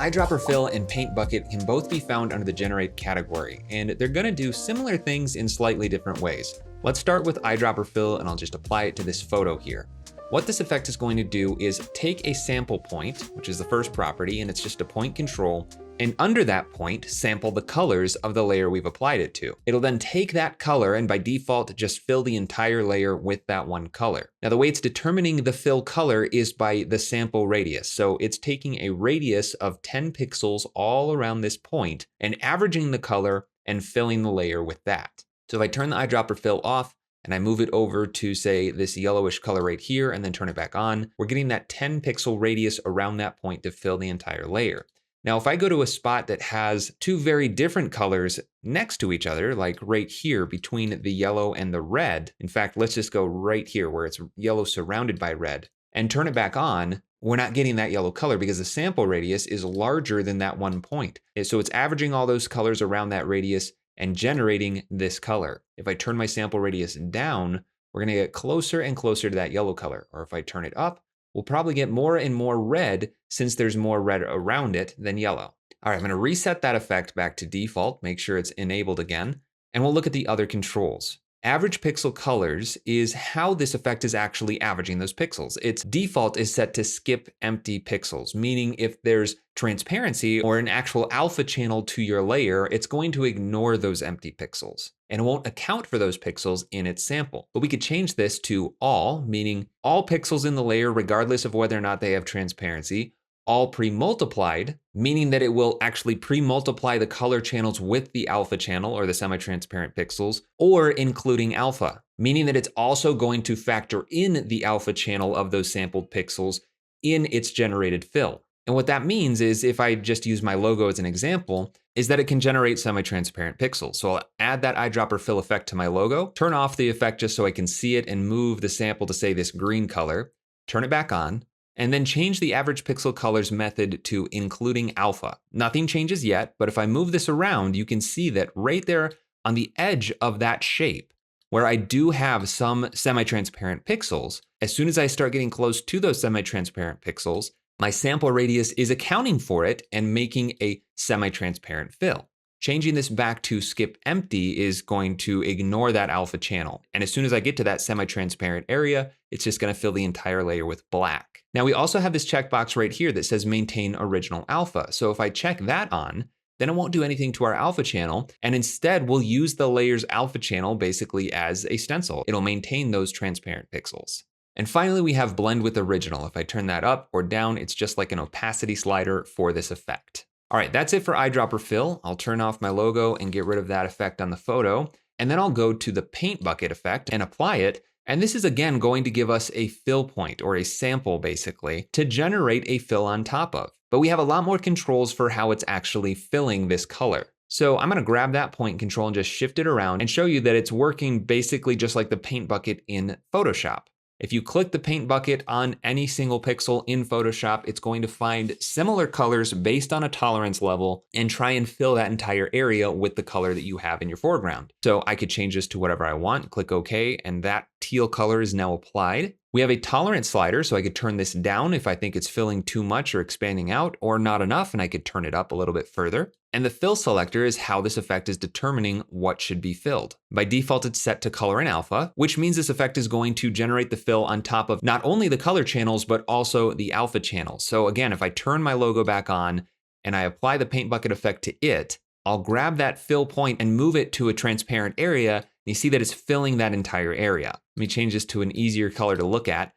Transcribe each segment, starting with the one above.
Eyedropper Fill and Paint Bucket can both be found under the Generate category, and they're gonna do similar things in slightly different ways. Let's start with Eyedropper Fill, and I'll just apply it to this photo here. What this effect is going to do is take a sample point, which is the first property, and it's just a point control, and under that point, sample the colors of the layer we've applied it to. It'll then take that color and by default, just fill the entire layer with that one color. Now the way it's determining the fill color is by the sample radius. So it's taking a radius of 10 pixels all around this point and averaging the color and filling the layer with that. So if I turn the eyedropper fill off, and I move it over to say this yellowish color right here and then turn it back on, we're getting that 10 pixel radius around that point to fill the entire layer. Now, if I go to a spot that has two very different colors next to each other, like right here between the yellow and the red, in fact, let's just go right here where it's yellow surrounded by red and turn it back on, we're not getting that yellow color because the sample radius is larger than that one point. So it's averaging all those colors around that radius and generating this color. If I turn my sample radius down, we're gonna get closer and closer to that yellow color. Or if I turn it up, we'll probably get more and more red since there's more red around it than yellow. All right, I'm gonna reset that effect back to default, make sure it's enabled again, and we'll look at the other controls. Average pixel colors is how this effect is actually averaging those pixels. Its default is set to skip empty pixels, meaning if there's transparency or an actual alpha channel to your layer, it's going to ignore those empty pixels and it won't account for those pixels in its sample. But we could change this to all, meaning all pixels in the layer, regardless of whether or not they have transparency, all pre-multiplied, meaning that it will actually pre-multiply the color channels with the alpha channel or the semi-transparent pixels, or including alpha, meaning that it's also going to factor in the alpha channel of those sampled pixels in its generated fill. And what that means is, if I just use my logo as an example, is that it can generate semi-transparent pixels. So I'll add that eyedropper fill effect to my logo, turn off the effect just so I can see it and move the sample to say this green color, turn it back on, and then change the average pixel colors method to including alpha. Nothing changes yet, but if I move this around, you can see that right there on the edge of that shape, where I do have some semi-transparent pixels, as soon as I start getting close to those semi-transparent pixels, my sample radius is accounting for it and making a semi-transparent fill. Changing this back to skip empty is going to ignore that alpha channel. And as soon as I get to that semi-transparent area, it's just gonna fill the entire layer with black. Now we also have this checkbox right here that says maintain original alpha. So if I check that on, then it won't do anything to our alpha channel. And instead we'll use the layer's alpha channel basically as a stencil. It'll maintain those transparent pixels. And finally, we have blend with original. If I turn that up or down, it's just like an opacity slider for this effect. All right, that's it for eyedropper fill. I'll turn off my logo and get rid of that effect on the photo. And then I'll go to the paint bucket effect and apply it. And this is again going to give us a fill point or a sample basically to generate a fill on top of. But we have a lot more controls for how it's actually filling this color. So I'm gonna grab that point control and just shift it around and show you that it's working basically just like the paint bucket in Photoshop. If you click the paint bucket on any single pixel in Photoshop, it's going to find similar colors based on a tolerance level and try and fill that entire area with the color that you have in your foreground. So I could change this to whatever I want, click OK, and that teal color is now applied. We have a tolerance slider, so I could turn this down if I think it's filling too much or expanding out or not enough, and I could turn it up a little bit further. And the fill selector is how this effect is determining what should be filled. By default, it's set to color and alpha, which means this effect is going to generate the fill on top of not only the color channels, but also the alpha channels. So again, if I turn my logo back on and I apply the paint bucket effect to it, I'll grab that fill point and move it to a transparent area. And you see that it's filling that entire area. Let me change this to an easier color to look at.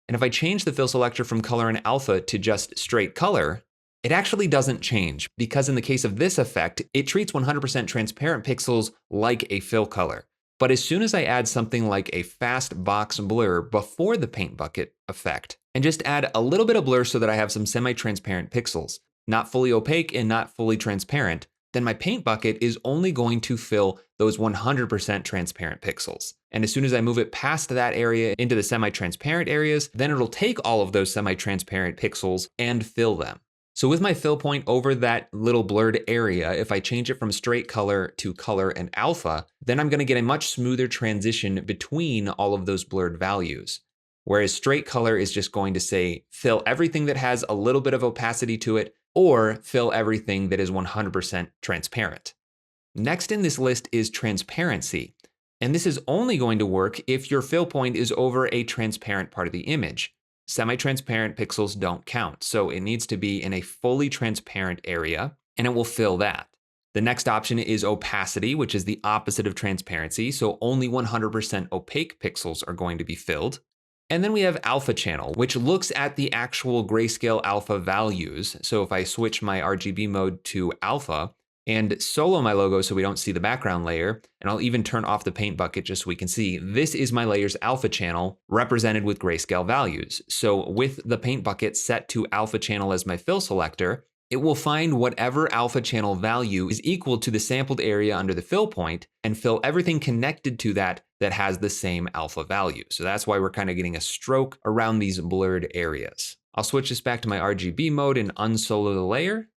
And if I change the fill selector from color and alpha to just straight color, it actually doesn't change because in the case of this effect, it treats 100% transparent pixels like a fill color. But as soon as I add something like a fast box blur before the paint bucket effect, and just add a little bit of blur so that I have some semi-transparent pixels, not fully opaque and not fully transparent, then my paint bucket is only going to fill those 100% transparent pixels. And as soon as I move it past that area into the semi-transparent areas, then it'll take all of those semi-transparent pixels and fill them. So with my fill point over that little blurred area, if I change it from straight color to color and alpha, then I'm gonna get a much smoother transition between all of those blurred values. Whereas straight color is just going to say, fill everything that has a little bit of opacity to it or fill everything that is 100% transparent. Next in this list is transparency. And this is only going to work if your fill point is over a transparent part of the image. Semi-transparent pixels don't count, so it needs to be in a fully transparent area, and it will fill that. The next option is opacity, which is the opposite of transparency, so only 100% opaque pixels are going to be filled. And then we have alpha channel, which looks at the actual grayscale alpha values. So if I switch my RGB mode to alpha, and solo my logo so we don't see the background layer, and I'll even turn off the paint bucket just so we can see, this is my layer's alpha channel represented with grayscale values. So with the paint bucket set to alpha channel as my fill selector, it will find whatever alpha channel value is equal to the sampled area under the fill point and fill everything connected to that has the same alpha value. So that's why we're kind of getting a stroke around these blurred areas. I'll switch this back to my RGB mode and unsolo the layer,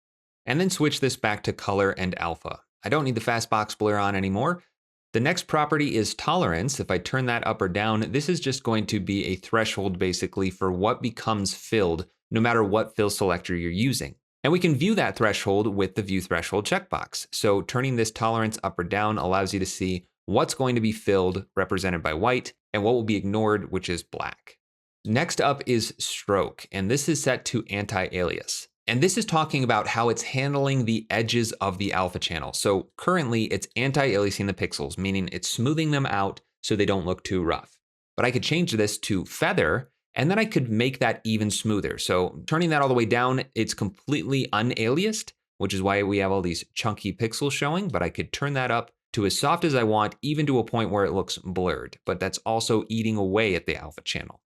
and then switch this back to color and alpha. I don't need the fast box blur on anymore. The next property is tolerance. If I turn that up or down, this is just going to be a threshold basically for what becomes filled no matter what fill selector you're using. And we can view that threshold with the view threshold checkbox. So turning this tolerance up or down allows you to see what's going to be filled, represented by white, and what will be ignored, which is black. Next up is stroke, and this is set to anti-alias. And this is talking about how it's handling the edges of the alpha channel. So currently it's anti-aliasing the pixels, meaning it's smoothing them out so they don't look too rough. But I could change this to feather, and then I could make that even smoother. So turning that all the way down, it's completely unaliased, which is why we have all these chunky pixels showing, but I could turn that up to as soft as I want, even to a point where it looks blurred, but that's also eating away at the alpha channel.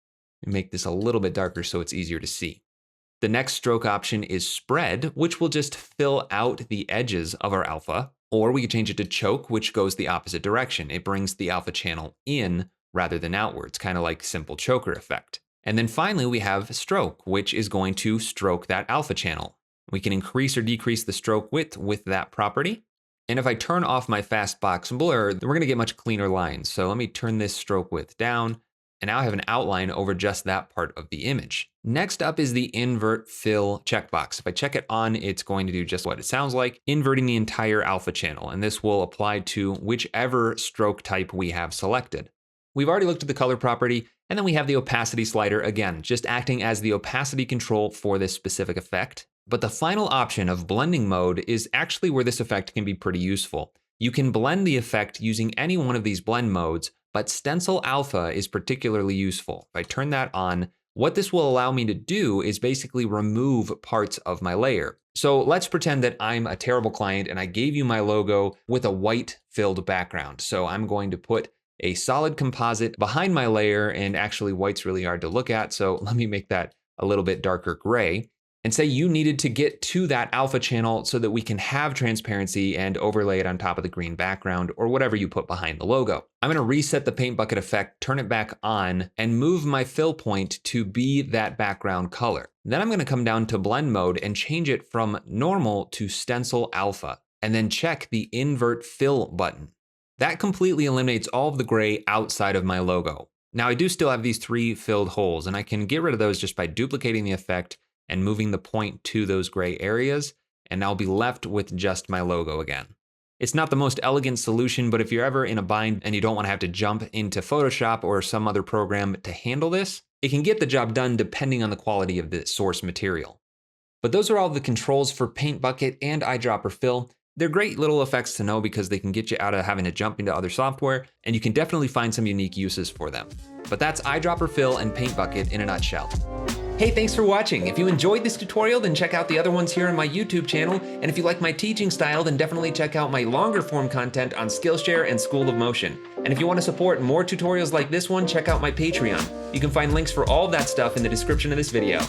Make this a little bit darker so it's easier to see. The next stroke option is spread, which will just fill out the edges of our alpha, or we could change it to choke, which goes the opposite direction. It brings the alpha channel in rather than outwards, kind of like simple choker effect. And then finally, we have stroke, which is going to stroke that alpha channel. We can increase or decrease the stroke width with that property. And if I turn off my fast box blur, then we're going to get much cleaner lines. So let me turn this stroke width down, and now I have an outline over just that part of the image. Next up is the invert fill checkbox. If I check it on, it's going to do just what it sounds like, inverting the entire alpha channel, and this will apply to whichever stroke type we have selected. We've already looked at the color property, and then we have the opacity slider again, just acting as the opacity control for this specific effect. But the final option of blending mode is actually where this effect can be pretty useful. You can blend the effect using any one of these blend modes, but stencil alpha is particularly useful. If I turn that on, what this will allow me to do is basically remove parts of my layer. So let's pretend that I'm a terrible client and I gave you my logo with a white filled background. So I'm going to put a solid composite behind my layer, and actually white's really hard to look at. So let me make that a little bit darker gray. And say you needed to get to that alpha channel so that we can have transparency and overlay it on top of the green background or whatever you put behind the logo. I'm gonna reset the paint bucket effect, turn it back on, and move my fill point to be that background color. Then I'm gonna come down to blend mode and change it from normal to stencil alpha, and then check the invert fill button. That completely eliminates all of the gray outside of my logo. Now I do still have these 3 filled holes, and I can get rid of those just by duplicating the effect and moving the point to those gray areas, and I'll be left with just my logo again. It's not the most elegant solution, but if you're ever in a bind and you don't want to have to jump into Photoshop or some other program to handle this, it can get the job done depending on the quality of the source material. But those are all the controls for Paint Bucket and Eyedropper Fill. They're great little effects to know because they can get you out of having to jump into other software, and you can definitely find some unique uses for them. But that's Eyedropper Fill and Paint Bucket in a nutshell. Hey, thanks for watching. If you enjoyed this tutorial, then check out the other ones here on my YouTube channel. And if you like my teaching style, then definitely check out my longer form content on Skillshare and School of Motion. And if you want to support more tutorials like this one, check out my Patreon. You can find links for all of that stuff in the description of this video.